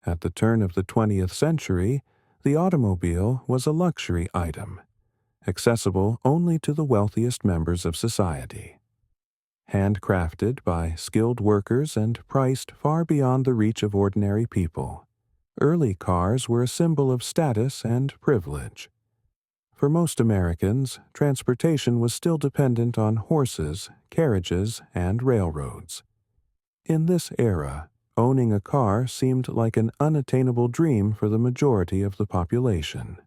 At the turn of the 20th century, the automobile was a luxury item, accessible only to the wealthiest members of society. Handcrafted by skilled workers and priced far beyond the reach of ordinary people, early cars were a symbol of status and privilege. For most Americans, transportation was still dependent on horses, carriages, and railroads. In this era, owning a car seemed like an unattainable dream for the majority of the population.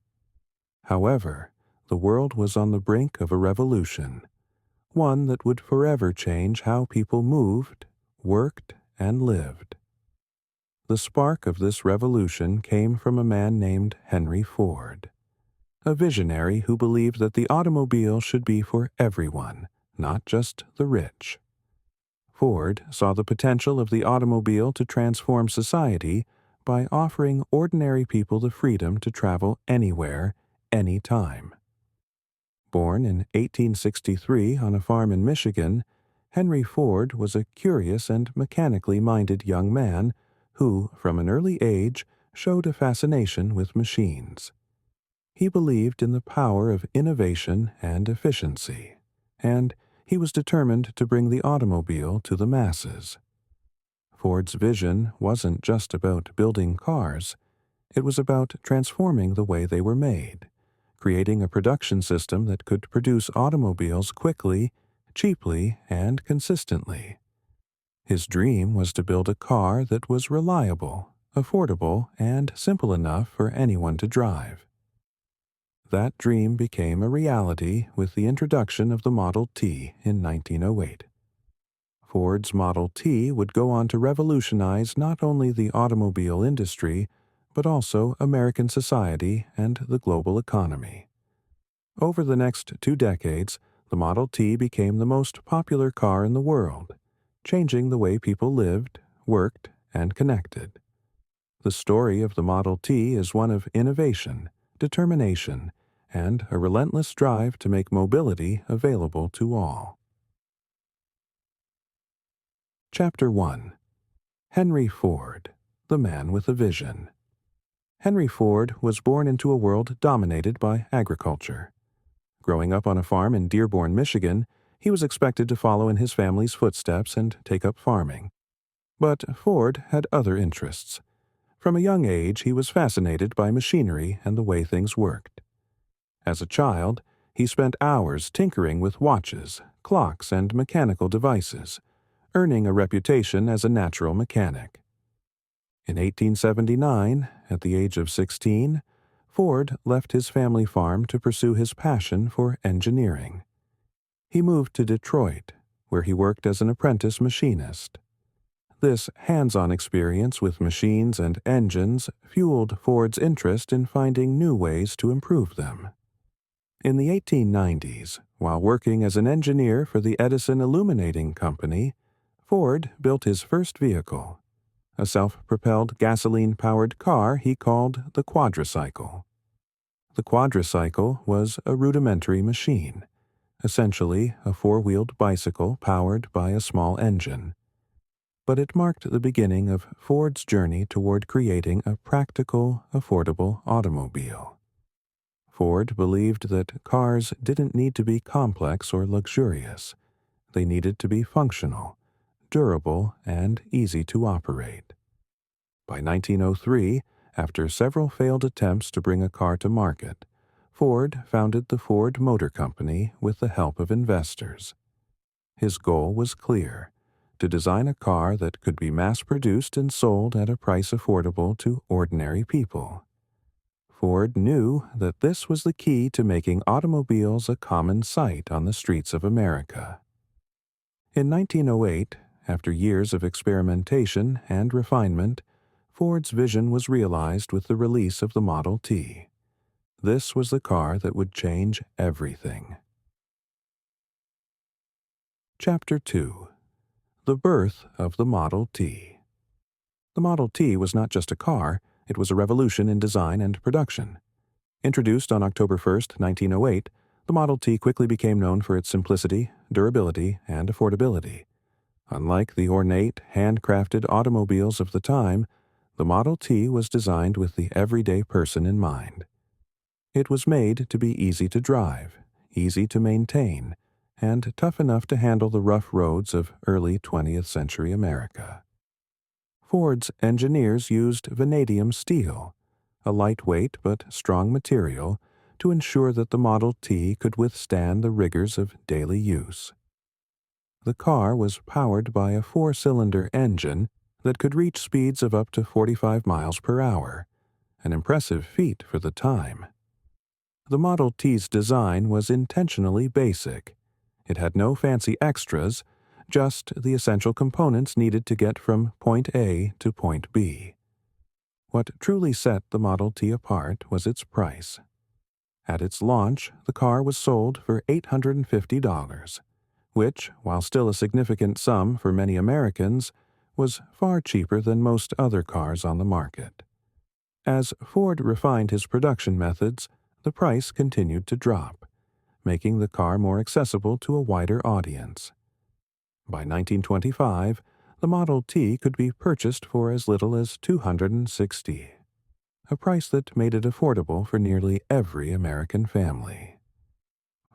However, the world was on the brink of a revolution, one that would forever change how people moved, worked, and lived. The spark of this revolution came from a man named Henry Ford, a visionary who believed that the automobile should be for everyone, not just the rich. Ford saw the potential of the automobile to transform society by offering ordinary people the freedom to travel anywhere, anytime. Born in 1863 on a farm in Michigan, Henry Ford was a curious and mechanically minded young man who, from an early age, showed a fascination with machines. He believed in the power of innovation and efficiency, and he was determined to bring the automobile to the masses. Ford's vision wasn't just about building cars, it was about transforming the way they were made, creating a production system that could produce automobiles quickly, cheaply, and consistently. His dream was to build a car that was reliable, affordable, and simple enough for anyone to drive. That dream became a reality with the introduction of the Model T in 1908. Ford's Model T would go on to revolutionize not only the automobile industry, but also American society and the global economy. Over the next 2 decades, the Model T became the most popular car in the world, changing the way people lived, worked, and connected. The story of the Model T is one of innovation, determination, and a relentless drive to make mobility available to all. Chapter 1. Henry Ford, the Man with a Vision. Henry Ford was born into a world dominated by agriculture. Growing up on a farm in Dearborn, Michigan, he was expected to follow in his family's footsteps and take up farming. But Ford had other interests. From a young age, he was fascinated by machinery and the way things worked. As a child, he spent hours tinkering with watches, clocks, and mechanical devices, earning a reputation as a natural mechanic. In 1879, at the age of 16, Ford left his family farm to pursue his passion for engineering. He moved to Detroit, where he worked as an apprentice machinist. This hands-on experience with machines and engines fueled Ford's interest in finding new ways to improve them. In the 1890s, while working as an engineer for the Edison Illuminating Company, Ford built his first vehicle, a self-propelled gasoline-powered car he called the quadricycle. The quadricycle was a rudimentary machine, essentially a 4-wheeled bicycle powered by a small engine. But it marked the beginning of Ford's journey toward creating a practical, affordable automobile. Ford believed that cars didn't need to be complex or luxurious. They needed to be functional, durable, and easy to operate. By 1903, after several failed attempts to bring a car to market, Ford founded the Ford Motor Company with the help of investors. His goal was clear: to design a car that could be mass-produced and sold at a price affordable to ordinary people. Ford knew that this was the key to making automobiles a common sight on the streets of America. In 1908, after years of experimentation and refinement, Ford's vision was realized with the release of the Model T. This was the car that would change everything. Chapter 2. The Birth of the Model T. The Model T was not just a car, it was a revolution in design and production. Introduced on October 1, 1908, the Model T quickly became known for its simplicity, durability, and affordability. Unlike the ornate, handcrafted automobiles of the time, The Model T was designed with the everyday person in mind. It was made to be easy to drive, easy to maintain, and tough enough to handle the rough roads of early 20th century America. Ford's engineers used vanadium steel, a lightweight but strong material, to ensure that the Model T could withstand the rigors of daily use. The car was powered by a four-cylinder engine that could reach speeds of up to 45 miles per hour, an impressive feat for the time. The Model T's design was intentionally basic. It had no fancy extras, just the essential components needed to get from point A to point B. What truly set the Model T apart was its price. At its launch, the car was sold for $850, which, while still a significant sum for many Americans, was far cheaper than most other cars on the market. As Ford refined his production methods, the price continued to drop, making the car more accessible to a wider audience. By 1925, the Model T could be purchased for as little as $260, a price that made it affordable for nearly every American family.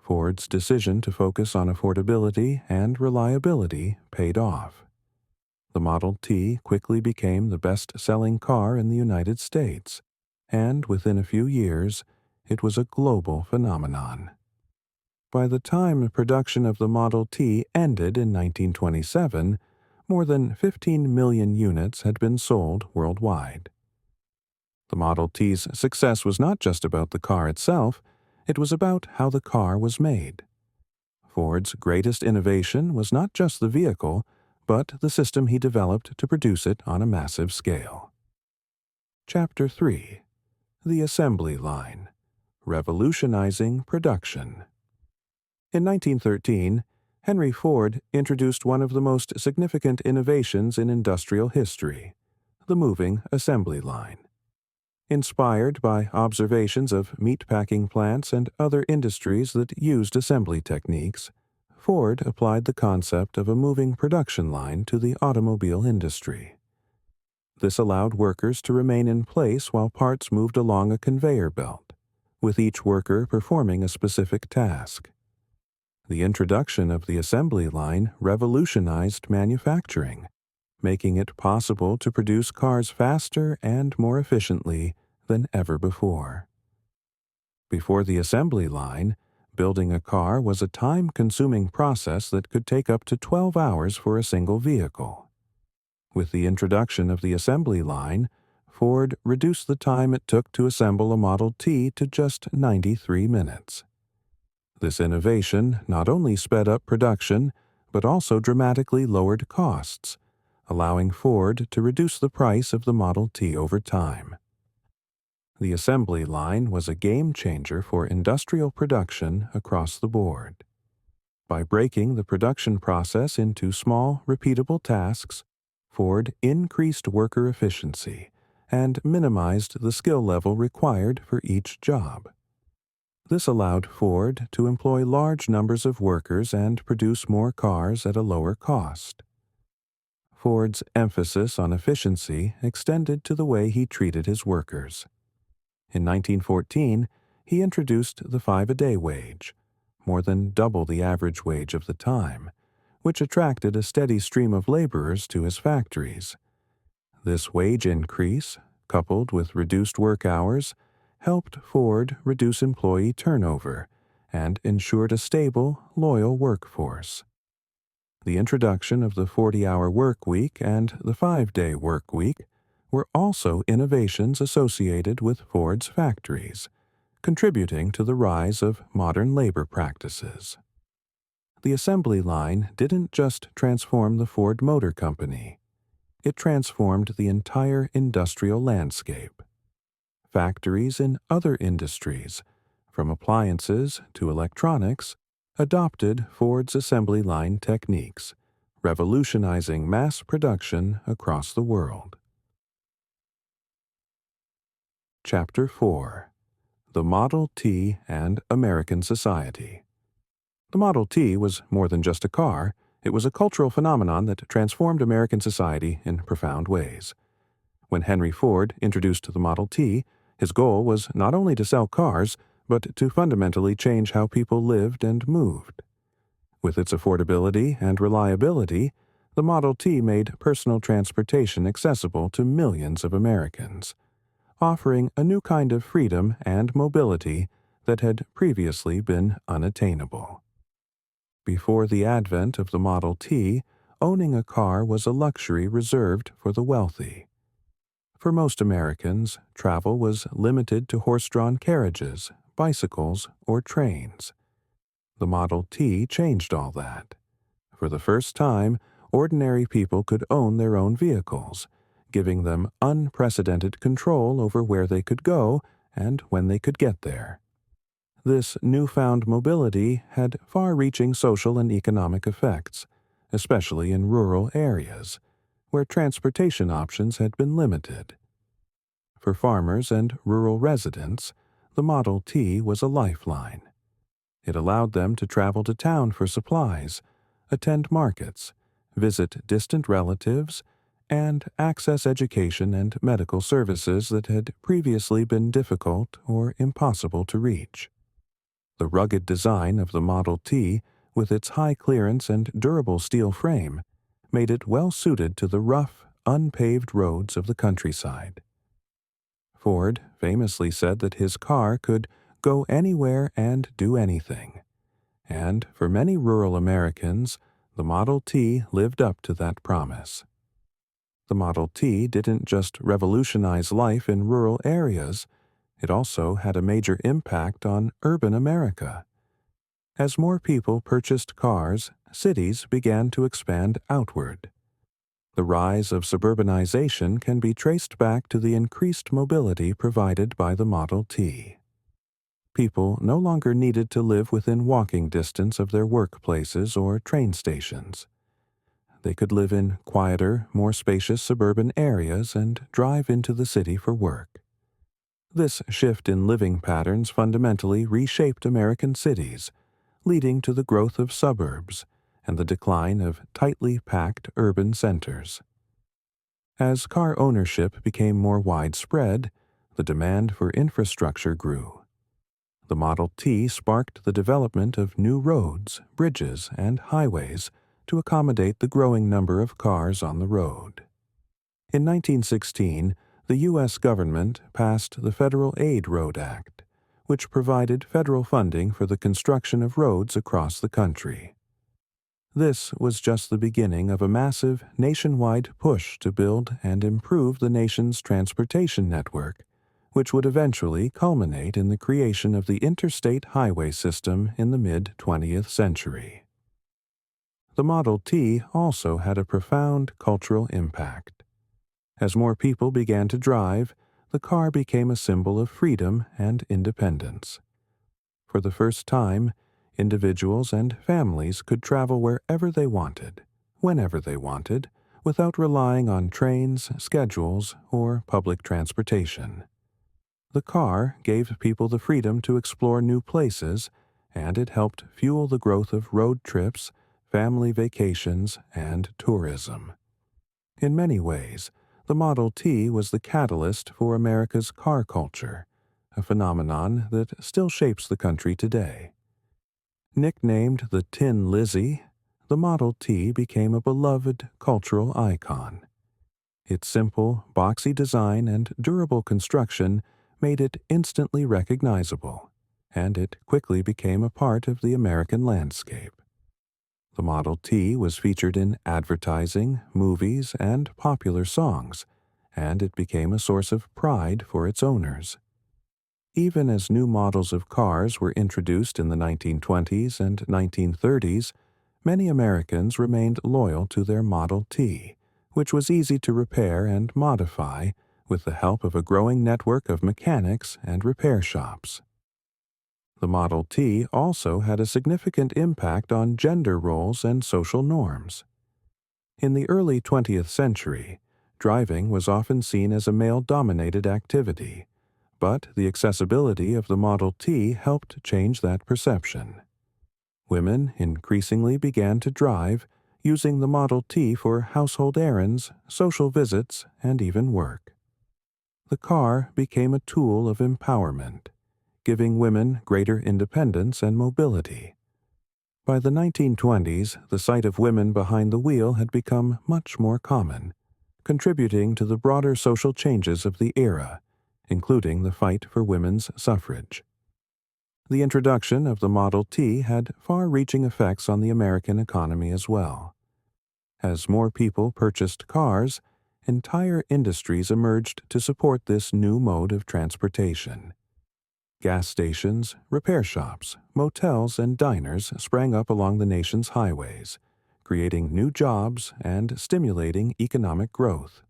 Ford's decision to focus on affordability and reliability paid off. The Model T quickly became the best-selling car in the United States, and within a few years, it was a global phenomenon. By the time production of the Model T ended in 1927, more than 15 million units had been sold worldwide. The Model T's success was not just about the car itself, it was about how the car was made. Ford's greatest innovation was not just the vehicle, but the system he developed to produce it on a massive scale. Chapter 3: The Assembly Line. Revolutionizing Production. In 1913, Henry Ford introduced one of the most significant innovations in industrial history, the moving assembly line. Inspired by observations of meatpacking plants and other industries that used assembly techniques, Ford applied the concept of a moving production line to the automobile industry. This allowed workers to remain in place while parts moved along a conveyor belt, with each worker performing a specific task. The introduction of the assembly line revolutionized manufacturing, making it possible to produce cars faster and more efficiently than ever before. Before the assembly line, building a car was a time-consuming process that could take up to 12 hours for a single vehicle. With the introduction of the assembly line, Ford reduced the time it took to assemble a Model T to just 93 minutes. This innovation not only sped up production, but also dramatically lowered costs, allowing Ford to reduce the price of the Model T over time. The assembly line was a game-changer for industrial production across the board. By breaking the production process into small, repeatable tasks, Ford increased worker efficiency and minimized the skill level required for each job. This allowed Ford to employ large numbers of workers and produce more cars at a lower cost. Ford's emphasis on efficiency extended to the way he treated his workers. In 1914, he introduced the 5-a-day wage, more than double the average wage of the time, which attracted a steady stream of laborers to his factories. This wage increase, coupled with reduced work hours, helped Ford reduce employee turnover and ensured a stable, loyal workforce. The introduction of the 40-hour work week and the 5-day work week were also innovations associated with Ford's factories, contributing to the rise of modern labor practices. The assembly line didn't just transform the Ford Motor Company. It transformed the entire industrial landscape. Factories in other industries, from appliances to electronics, adopted Ford's assembly line techniques, revolutionizing mass production across the world. Chapter 4: The Model T and American Society. The Model T was more than just a car. It was a cultural phenomenon that transformed American society in profound ways. When Henry Ford introduced the Model T, his goal was not only to sell cars, but to fundamentally change how people lived and moved. With its affordability and reliability, the Model T made personal transportation accessible to millions of Americans, offering a new kind of freedom and mobility that had previously been unattainable. Before the advent of the Model T, owning a car was a luxury reserved for the wealthy. For most Americans, travel was limited to horse-drawn carriages, bicycles, or trains. The Model T changed all that. For the first time, ordinary people could own their own vehicles, giving them unprecedented control over where they could go and when they could get there. This newfound mobility had far-reaching social and economic effects, especially in rural areas, where transportation options had been limited. For farmers and rural residents, the Model T was a lifeline. It allowed them to travel to town for supplies, attend markets, visit distant relatives, and access education and medical services that had previously been difficult or impossible to reach. The rugged design of the Model T, with its high clearance and durable steel frame, made it well suited to the rough, unpaved roads of the countryside. Ford famously said that his car could go anywhere and do anything. And for many rural Americans, the Model T lived up to that promise. The Model T didn't just revolutionize life in rural areas, it also had a major impact on urban America. As more people purchased cars, cities began to expand outward. The rise of suburbanization can be traced back to the increased mobility provided by the Model T. People no longer needed to live within walking distance of their workplaces or train stations. They could live in quieter, more spacious suburban areas and drive into the city for work. This shift in living patterns fundamentally reshaped American cities, leading to the growth of suburbs and the decline of tightly packed urban centers. As car ownership became more widespread, the demand for infrastructure grew. The Model T sparked the development of new roads, bridges, and highways to accommodate the growing number of cars on the road. In 1916, the U.S. government passed the Federal Aid Road Act, which provided federal funding for the construction of roads across the country. This was just the beginning of a massive nationwide push to build and improve the nation's transportation network, which would eventually culminate in the creation of the interstate highway system in the mid-20th century. The Model T also had a profound cultural impact. As more people began to drive, the car became a symbol of freedom and independence. For the first time, individuals and families could travel wherever they wanted, whenever they wanted, without relying on trains, schedules, or public transportation. The car gave people the freedom to explore new places, and it helped fuel the growth of road trips, family vacations, and tourism. In many ways, the Model T was the catalyst for America's car culture, a phenomenon that still shapes the country today. Nicknamed the Tin Lizzie, the Model T became a beloved cultural icon. Its simple, boxy design and durable construction made it instantly recognizable, and it quickly became a part of the American landscape. The Model T was featured in advertising, movies, and popular songs, and it became a source of pride for its owners. Even as new models of cars were introduced in the 1920s and 1930s, many Americans remained loyal to their Model T, which was easy to repair and modify with the help of a growing network of mechanics and repair shops. The Model T also had a significant impact on gender roles and social norms. In the early 20th century, driving was often seen as a male-dominated activity, but the accessibility of the Model T helped change that perception. Women increasingly began to drive, using the Model T for household errands, social visits, and even work. the car became a tool of empowerment, giving women greater independence and mobility. By the 1920s, the sight of women behind the wheel had become much more common, contributing to the broader social changes of the era, including the fight for women's suffrage. The introduction of the Model T had far-reaching effects on the American economy as well. As more people purchased cars, entire industries emerged to support this new mode of transportation. Gas stations, repair shops, motels, and diners sprang up along the nation's highways, creating new jobs and stimulating economic growth.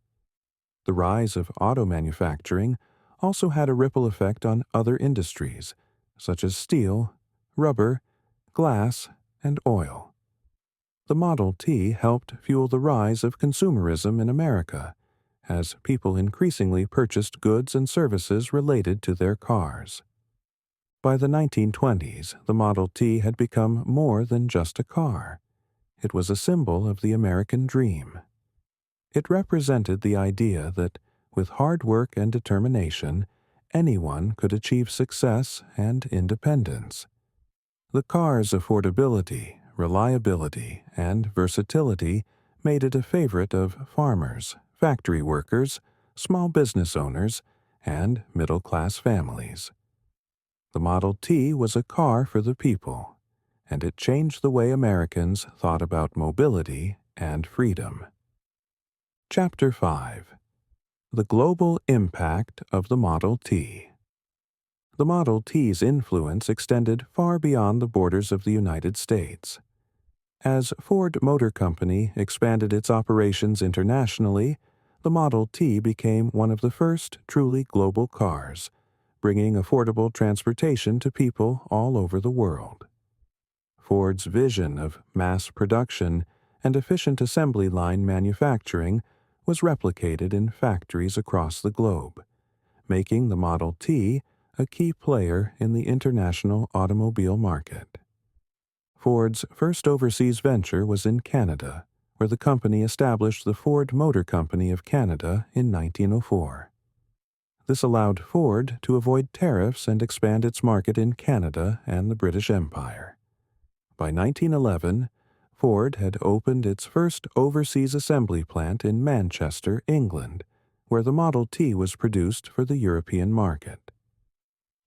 The rise of auto manufacturing also had a ripple effect on other industries, such as steel, rubber, glass, and oil. The Model T helped fuel the rise of consumerism in America, as people increasingly purchased goods and services related to their cars. By the 1920s, the Model T had become more than just a car. It was a symbol of the American dream. It represented the idea that, with hard work and determination, anyone could achieve success and independence. The car's affordability, reliability, and versatility made it a favorite of farmers, factory workers, small business owners, and middle-class families. The Model T was a car for the people, and it changed the way Americans thought about mobility and freedom. Chapter 5. The Global Impact of the Model T. The Model T's influence extended far beyond the borders of the United States. As Ford Motor Company expanded its operations internationally, the Model T became one of the first truly global cars, bringing affordable transportation to people all over the world. Ford's vision of mass production and efficient assembly line manufacturing was replicated in factories across the globe, making the Model T a key player in the international automobile market. Ford's first overseas venture was in Canada, where the company established the Ford Motor Company of Canada in 1904. This allowed Ford to avoid tariffs and expand its market in Canada and the British Empire. By 1911, Ford had opened its first overseas assembly plant in Manchester, England, where the Model T was produced for the European market.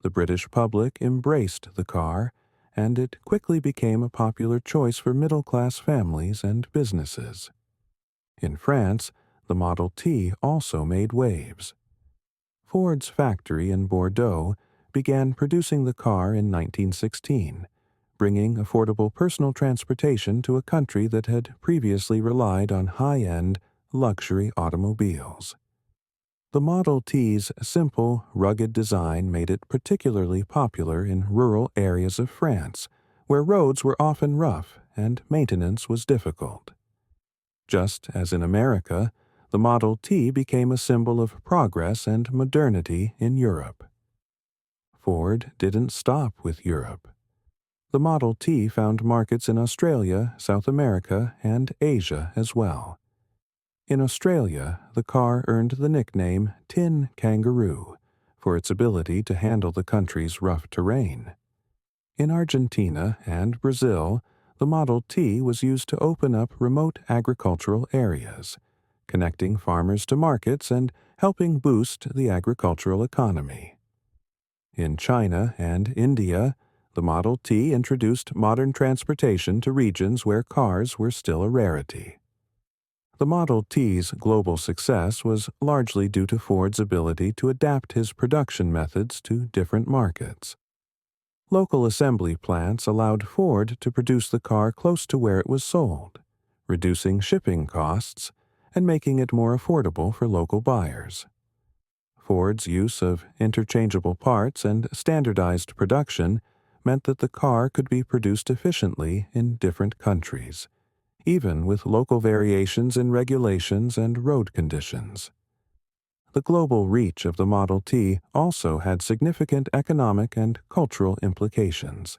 The British public embraced the car, and it quickly became a popular choice for middle-class families and businesses. In France, the Model T also made waves. Ford's factory in Bordeaux began producing the car in 1916, bringing affordable personal transportation to a country that had previously relied on high-end, luxury automobiles. The Model T's simple, rugged design made it particularly popular in rural areas of France, where roads were often rough and maintenance was difficult. Just as in America, the Model T became a symbol of progress and modernity in Europe. Ford didn't stop with Europe. The Model T found markets in Australia, South America, and Asia as well. In Australia, the car earned the nickname Tin Kangaroo for its ability to handle the country's rough terrain. In Argentina and Brazil, the Model T was used to open up remote agricultural areas, connecting farmers to markets and helping boost the agricultural economy. In China and India, the Model T introduced modern transportation to regions where cars were still a rarity. The Model T's global success was largely due to Ford's ability to adapt his production methods to different markets. Local assembly plants allowed Ford to produce the car close to where it was sold, reducing shipping costs and making it more affordable for local buyers. Ford's use of interchangeable parts and standardized production meant that the car could be produced efficiently in different countries, even with local variations in regulations and road conditions. The global reach of the Model T also had significant economic and cultural implications.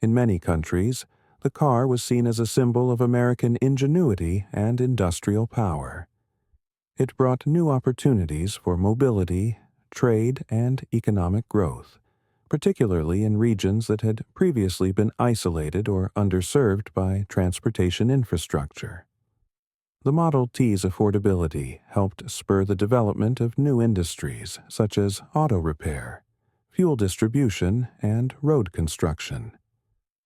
In many countries, the car was seen as a symbol of American ingenuity and industrial power. It brought new opportunities for mobility, trade, and economic growth, particularly in regions that had previously been isolated or underserved by transportation infrastructure. The Model T's affordability helped spur the development of new industries such as auto repair, fuel distribution, and road construction,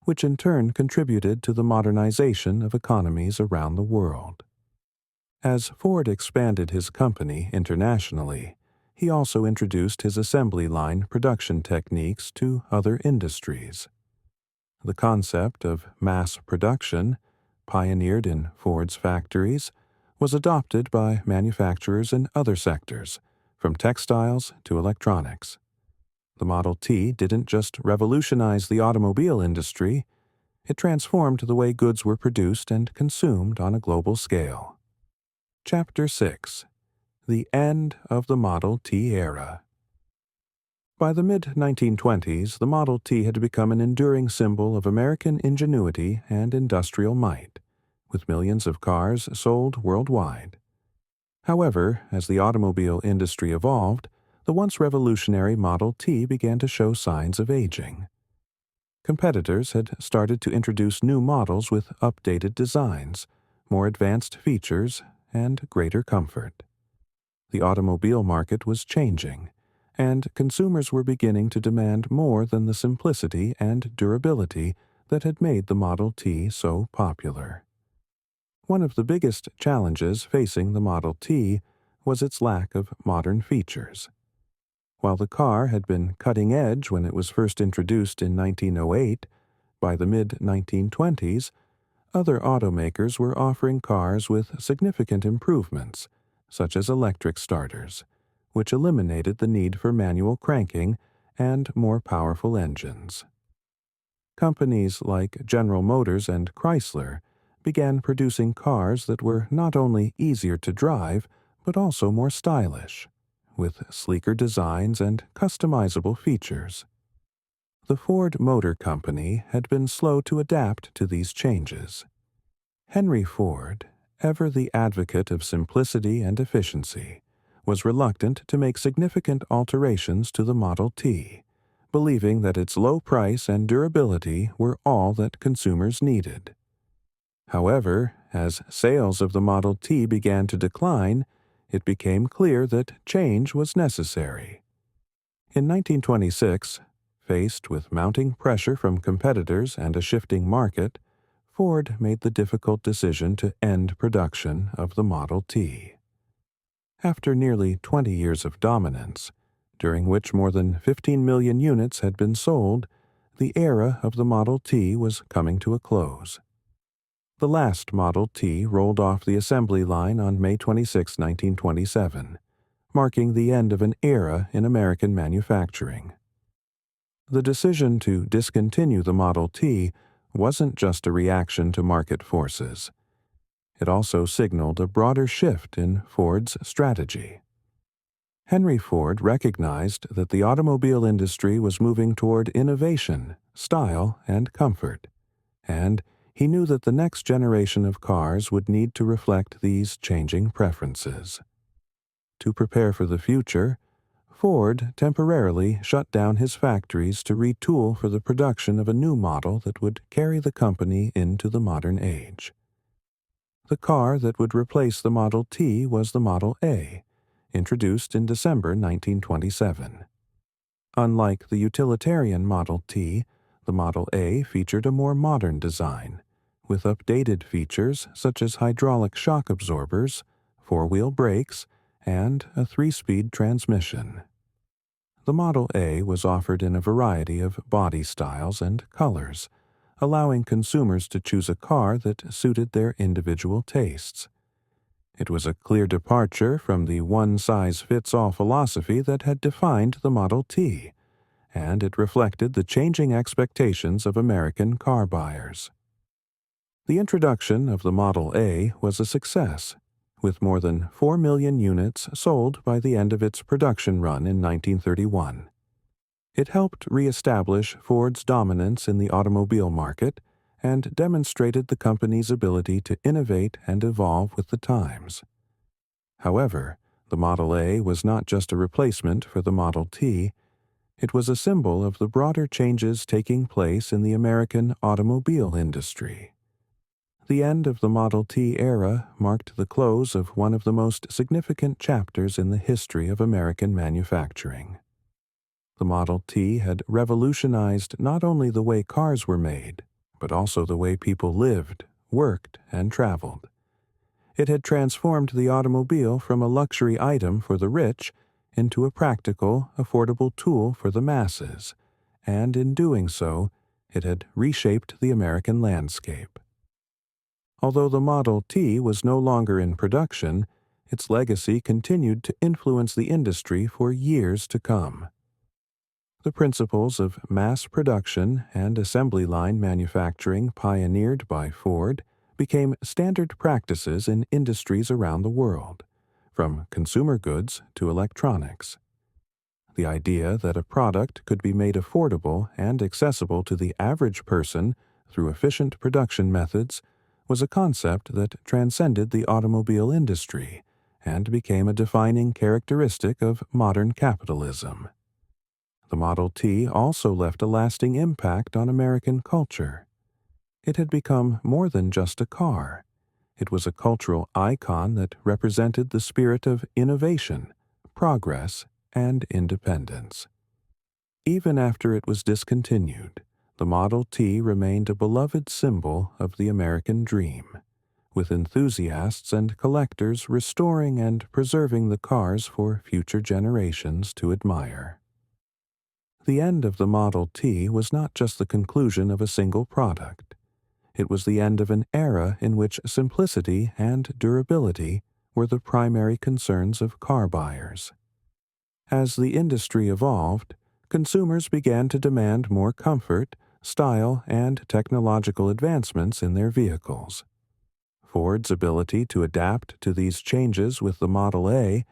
which in turn contributed to the modernization of economies around the world. As Ford expanded his company internationally, he also introduced his assembly line production techniques to other industries. The concept of mass production, pioneered in Ford's factories, was adopted by manufacturers in other sectors, from textiles to electronics. The Model T didn't just revolutionize the automobile industry, it transformed the way goods were produced and consumed on a global scale. Chapter 6: The End of the Model T Era. By the mid-1920s, the Model T had become an enduring symbol of American ingenuity and industrial might, with millions of cars sold worldwide. However, as the automobile industry evolved, the once revolutionary Model T began to show signs of aging. Competitors had started to introduce new models with updated designs, more advanced features, and greater comfort. The automobile market was changing, and consumers were beginning to demand more than the simplicity and durability that had made the Model T so popular. One of the biggest challenges facing the Model T was its lack of modern features. While the car had been cutting edge when it was first introduced in 1908, by the mid-1920s, other automakers were offering cars with significant improvements, such as electric starters, which eliminated the need for manual cranking and more powerful engines. Companies like General Motors and Chrysler began producing cars that were not only easier to drive, but also more stylish, with sleeker designs and customizable features. The Ford Motor Company had been slow to adapt to these changes. Henry Ford, ever the advocate of simplicity and efficiency, was reluctant to make significant alterations to the Model T, believing that its low price and durability were all that consumers needed. However, as sales of the Model T began to decline, it became clear that change was necessary. In 1926, faced with mounting pressure from competitors and a shifting market, Ford made the difficult decision to end production of the Model T. After nearly 20 years of dominance, during which more than 15 million units had been sold, the era of the Model T was coming to a close. The last Model T rolled off the assembly line on May 26, 1927, marking the end of an era in American manufacturing. The decision to discontinue the Model T wasn't just a reaction to market forces. It also signaled a broader shift in Ford's strategy. Henry Ford recognized that the automobile industry was moving toward innovation, style, and comfort, and he knew that the next generation of cars would need to reflect these changing preferences. To prepare for the future, Ford temporarily shut down his factories to retool for the production of a new model that would carry the company into the modern age. The car that would replace the Model T was the Model A, introduced in December 1927. Unlike the utilitarian Model T, the Model A featured a more modern design, with updated features such as hydraulic shock absorbers, four-wheel brakes, and a 3-speed transmission. The Model A was offered in a variety of body styles and colors, allowing consumers to choose a car that suited their individual tastes. It was a clear departure from the one-size-fits-all philosophy that had defined the Model T, and it reflected the changing expectations of American car buyers. The introduction of the Model A was a success, with more than 4 million units sold by the end of its production run in 1931. It helped reestablish Ford's dominance in the automobile market and demonstrated the company's ability to innovate and evolve with the times. However, the Model A was not just a replacement for the Model T, it was a symbol of the broader changes taking place in the American automobile industry. The end of the Model T era marked the close of one of the most significant chapters in the history of American manufacturing. The Model T had revolutionized not only the way cars were made, but also the way people lived, worked, and traveled. It had transformed the automobile from a luxury item for the rich into a practical, affordable tool for the masses, and in doing so, it had reshaped the American landscape. Although the Model T was no longer in production, its legacy continued to influence the industry for years to come. The principles of mass production and assembly line manufacturing pioneered by Ford became standard practices in industries around the world, from consumer goods to electronics. The idea that a product could be made affordable and accessible to the average person through efficient production methods was a concept that transcended the automobile industry and became a defining characteristic of modern capitalism. The Model T also left a lasting impact on American culture. It had become more than just a car. It was a cultural icon that represented the spirit of innovation, progress, and independence. Even after it was discontinued, the Model T remained a beloved symbol of the American dream, with enthusiasts and collectors restoring and preserving the cars for future generations to admire. The end of the Model T was not just the conclusion of a single product. It was the end of an era in which simplicity and durability were the primary concerns of car buyers. As the industry evolved, consumers began to demand more comfort, style, and technological advancements in their vehicles. Ford's ability to adapt to these changes with the Model A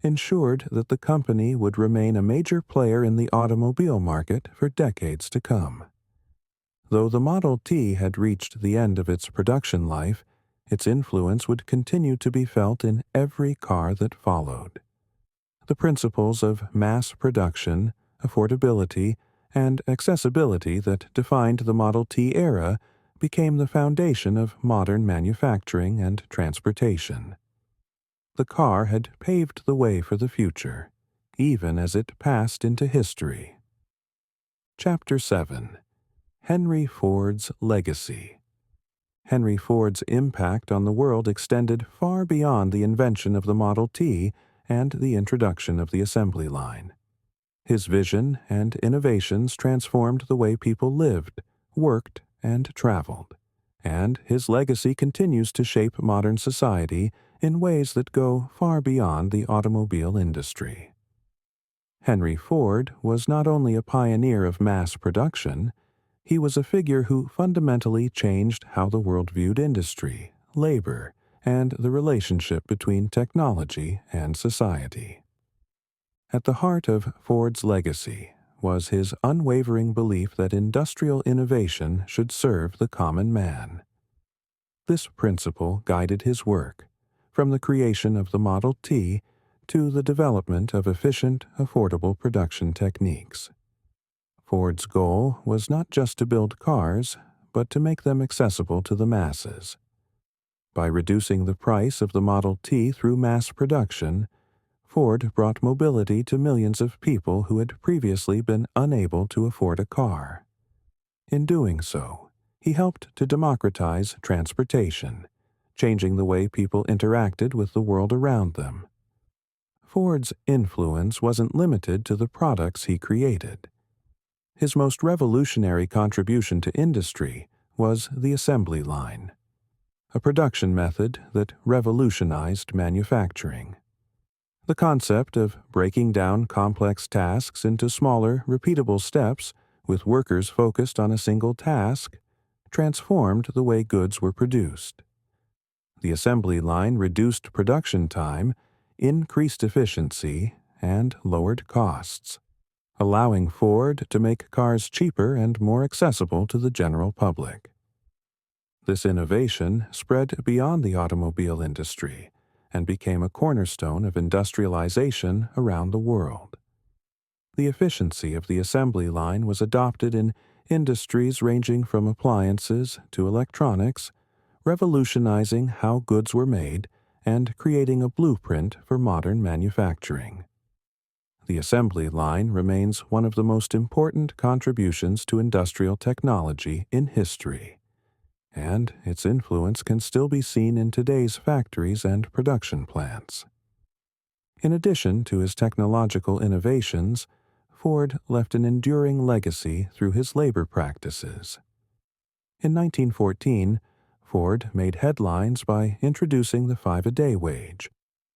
ensured that the company would remain a major player in the automobile market for decades to come. Though the Model T had reached the end of its production life, its influence would continue to be felt in every car that followed. The principles of mass production, affordability, and accessibility that defined the Model T era became the foundation of modern manufacturing and transportation. The car had paved the way for the future, even as it passed into history. Chapter 7: Henry Ford's Legacy. Henry Ford's impact on the world extended far beyond the invention of the Model T and the introduction of the assembly line. His vision and innovations transformed the way people lived, worked, and traveled, and his legacy continues to shape modern society in ways that go far beyond the automobile industry. Henry Ford was not only a pioneer of mass production, he was a figure who fundamentally changed how the world viewed industry, labor, and the relationship between technology and society. At the heart of Ford's legacy was his unwavering belief that industrial innovation should serve the common man. This principle guided his work, from the creation of the Model T to the development of efficient, affordable production techniques. Ford's goal was not just to build cars, but to make them accessible to the masses. By reducing the price of the Model T through mass production, Ford brought mobility to millions of people who had previously been unable to afford a car. In doing so, he helped to democratize transportation, changing the way people interacted with the world around them. Ford's influence wasn't limited to the products he created. His most revolutionary contribution to industry was the assembly line, a production method that revolutionized manufacturing. The concept of breaking down complex tasks into smaller, repeatable steps with workers focused on a single task transformed the way goods were produced. The assembly line reduced production time, increased efficiency, and lowered costs, allowing Ford to make cars cheaper and more accessible to the general public. This innovation spread beyond the automobile industry and became a cornerstone of industrialization around the world. The efficiency of the assembly line was adopted in industries ranging from appliances to electronics, revolutionizing how goods were made and creating a blueprint for modern manufacturing. The assembly line remains one of the most important contributions to industrial technology in history, and its influence can still be seen in today's factories and production plants. In addition to his technological innovations, Ford left an enduring legacy through his labor practices. In 1914, Ford made headlines by introducing the 5-a-day wage,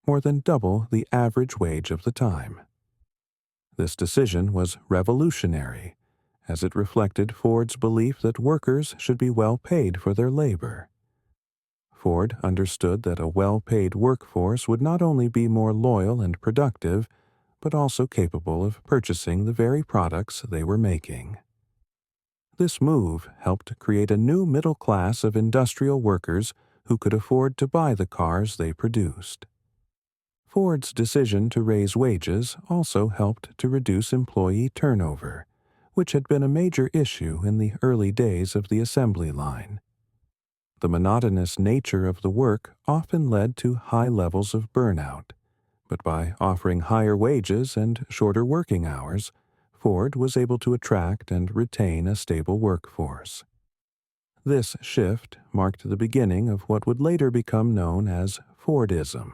more than double the average wage of the time. This decision was revolutionary, as it reflected Ford's belief that workers should be well paid for their labor. Ford understood that a well-paid workforce would not only be more loyal and productive, but also capable of purchasing the very products they were making. This move helped create a new middle class of industrial workers who could afford to buy the cars they produced. Ford's decision to raise wages also helped to reduce employee turnover, which had been a major issue in the early days of the assembly line. The monotonous nature of the work often led to high levels of burnout, but by offering higher wages and shorter working hours, Ford was able to attract and retain a stable workforce. This shift marked the beginning of what would later become known as Fordism,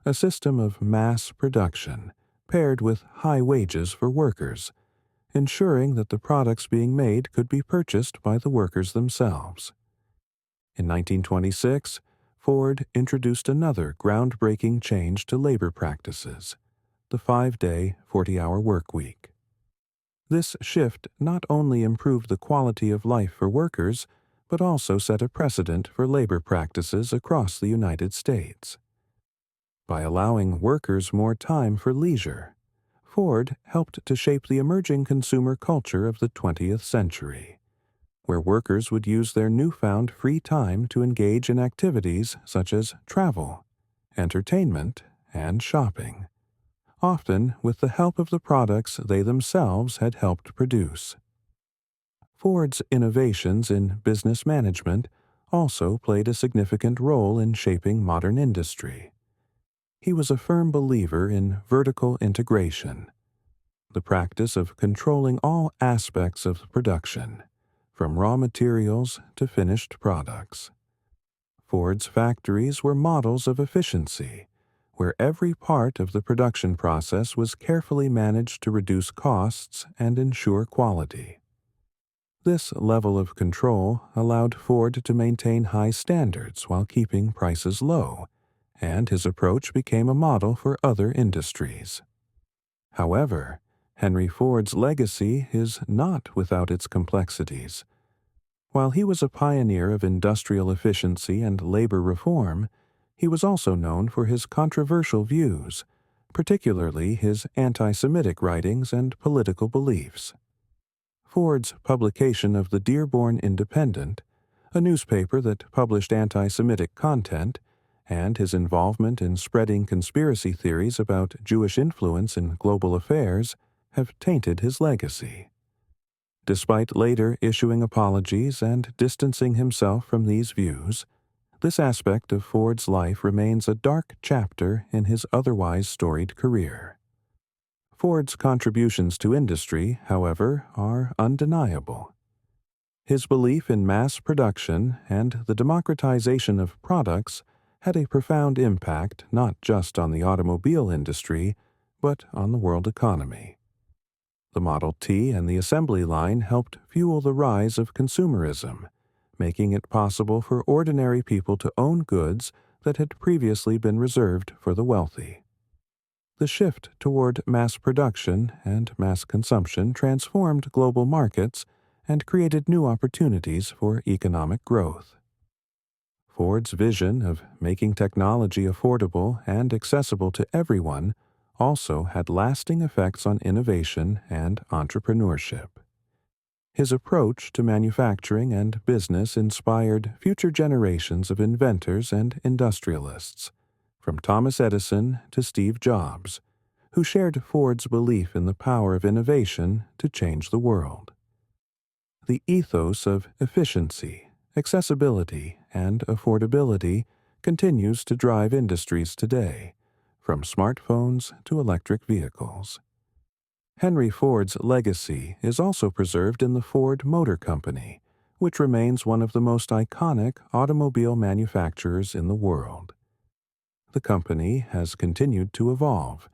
a system of mass production paired with high wages for workers, ensuring that the products being made could be purchased by the workers themselves. In 1926, Ford introduced another groundbreaking change to labor practices, the 5-day, 40-hour work week. This shift not only improved the quality of life for workers, but also set a precedent for labor practices across the United States. By allowing workers more time for leisure, Ford helped to shape the emerging consumer culture of the 20th century, where workers would use their newfound free time to engage in activities such as travel, entertainment, and shopping, often with the help of the products they themselves had helped produce. Ford's innovations in business management also played a significant role in shaping modern industry. He was a firm believer in vertical integration, the practice of controlling all aspects of production, from raw materials to finished products. Ford's factories were models of efficiency, where every part of the production process was carefully managed to reduce costs and ensure quality. This level of control allowed Ford to maintain high standards while keeping prices low, and his approach became a model for other industries. However, Henry Ford's legacy is not without its complexities. While he was a pioneer of industrial efficiency and labor reform, he was also known for his controversial views, particularly his anti-Semitic writings and political beliefs. Ford's publication of the Dearborn Independent, a newspaper that published anti-Semitic content, and his involvement in spreading conspiracy theories about Jewish influence in global affairs have tainted his legacy. Despite later issuing apologies and distancing himself from these views, this aspect of Ford's life remains a dark chapter in his otherwise storied career. Ford's contributions to industry, however, are undeniable. His belief in mass production and the democratization of products had a profound impact not just on the automobile industry, but on the world economy. The Model T and the assembly line helped fuel the rise of consumerism, making it possible for ordinary people to own goods that had previously been reserved for the wealthy. The shift toward mass production and mass consumption transformed global markets and created new opportunities for economic growth. Ford's vision of making technology affordable and accessible to everyone also had lasting effects on innovation and entrepreneurship. His approach to manufacturing and business inspired future generations of inventors and industrialists, from Thomas Edison to Steve Jobs, who shared Ford's belief in the power of innovation to change the world. The ethos of efficiency, accessibility, and affordability continues to drive industries today, from smartphones to electric vehicles. Henry Ford's legacy is also preserved in the Ford Motor Company, which remains one of the most iconic automobile manufacturers in the world. The company has continued to evolve,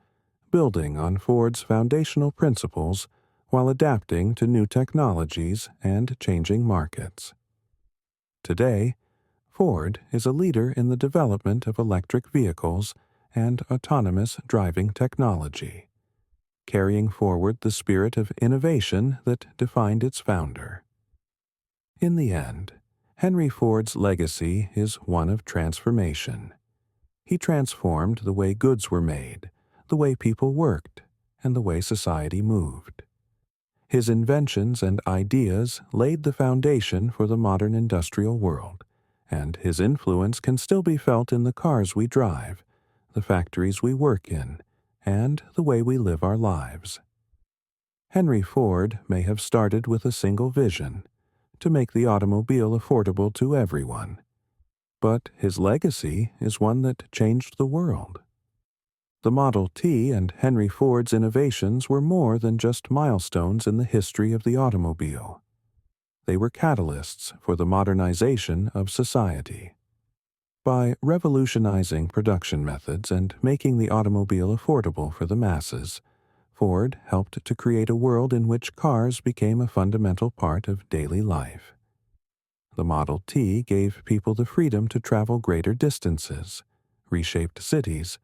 building on Ford's foundational principles while adapting to new technologies and changing markets. Today, Ford is a leader in the development of electric vehicles and autonomous driving technology, carrying forward the spirit of innovation that defined its founder. In the end, Henry Ford's legacy is one of transformation. He transformed the way goods were made, the way people worked, and the way society moved. His inventions and ideas laid the foundation for the modern industrial world, and his influence can still be felt in the cars we drive, the factories we work in, and the way we live our lives. Henry Ford may have started with a single vision, to make the automobile affordable to everyone, but his legacy is one that changed the world. The Model T and Henry Ford's innovations were more than just milestones in the history of the automobile. They were catalysts for the modernization of society. By revolutionizing production methods and making the automobile affordable for the masses, Ford helped to create a world in which cars became a fundamental part of daily life. The Model T gave people the freedom to travel greater distances, reshaped cities,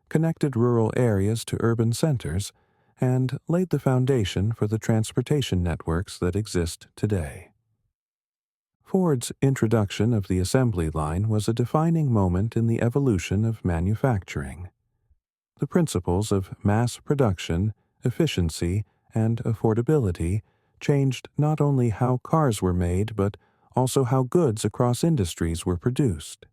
connected rural areas to urban centers, and laid the foundation for the transportation networks that exist today. Ford's introduction of the assembly line was a defining moment in the evolution of manufacturing. The principles of mass production, efficiency, and affordability changed not only how cars were made but also how goods across industries were produced.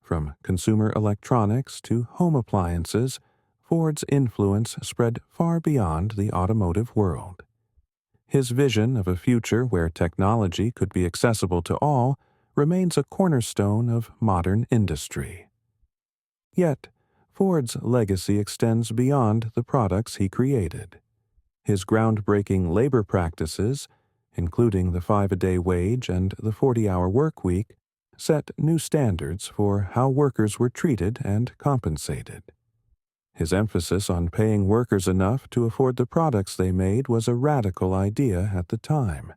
From consumer electronics to home appliances, Ford's influence spread far beyond the automotive world. His vision of a future where technology could be accessible to all remains a cornerstone of modern industry. Yet, Ford's legacy extends beyond the products he created. His groundbreaking labor practices, including the 5-a-day wage and the 40-hour work week, set new standards for how workers were treated and compensated. His emphasis on paying workers enough to afford the products they made was a radical idea at the time,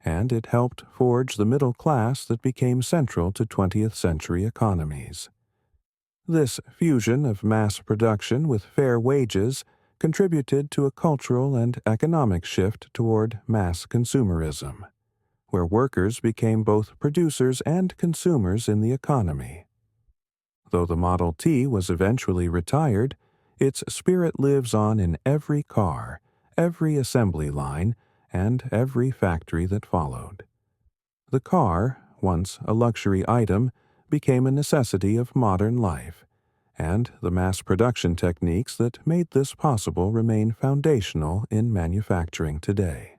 and it helped forge the middle class that became central to 20th century economies. This fusion of mass production with fair wages contributed to a cultural and economic shift toward mass consumerism, where workers became both producers and consumers in the economy. Though the Model T was eventually retired, its spirit lives on in every car, every assembly line, and every factory that followed. The car, once a luxury item, became a necessity of modern life, and the mass production techniques that made this possible remain foundational in manufacturing today.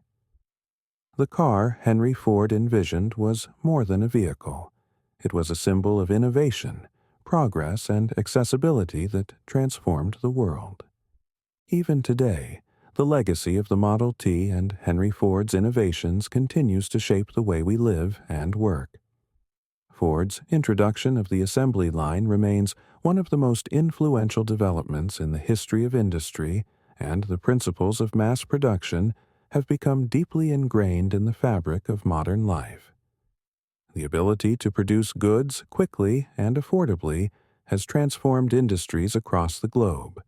The car Henry Ford envisioned was more than a vehicle. It was a symbol of innovation, progress, and accessibility that transformed the world. Even today, the legacy of the Model T and Henry Ford's innovations continues to shape the way we live and work. Ford's introduction of the assembly line remains one of the most influential developments in the history of industry, and the principles of mass production have become deeply ingrained in the fabric of modern life. The ability to produce goods quickly and affordably has transformed industries across the globe,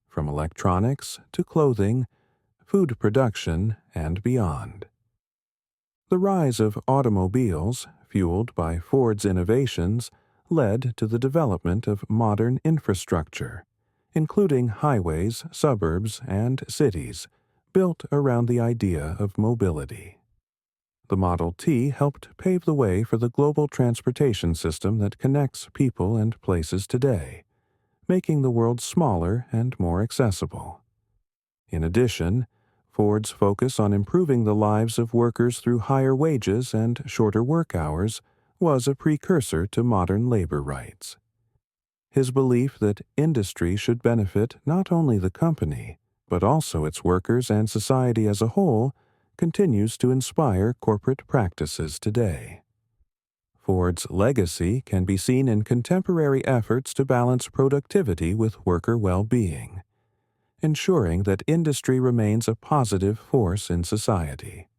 from electronics to clothing, food production, and beyond. The rise of automobiles, fueled by Ford's innovations, led to the development of modern infrastructure, including highways, suburbs, and cities, built around the idea of mobility. The Model T helped pave the way for the global transportation system that connects people and places today, making the world smaller and more accessible. In addition, Ford's focus on improving the lives of workers through higher wages and shorter work hours was a precursor to modern labor rights. His belief that industry should benefit not only the company, but also its workers and society as a whole, continues to inspire corporate practices today. Ford's legacy can be seen in contemporary efforts to balance productivity with worker well-being, ensuring that industry remains a positive force in society.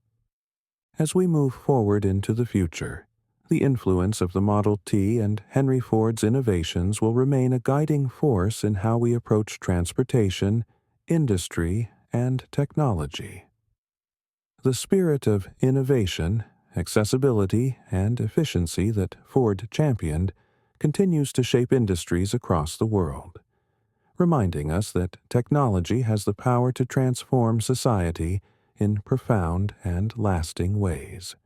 As we move forward into the future, the influence of the Model T and Henry Ford's innovations will remain a guiding force in how we approach transportation, industry, and technology. The spirit of innovation, accessibility, and efficiency that Ford championed continues to shape industries across the world, reminding us that technology has the power to transform society in profound and lasting ways.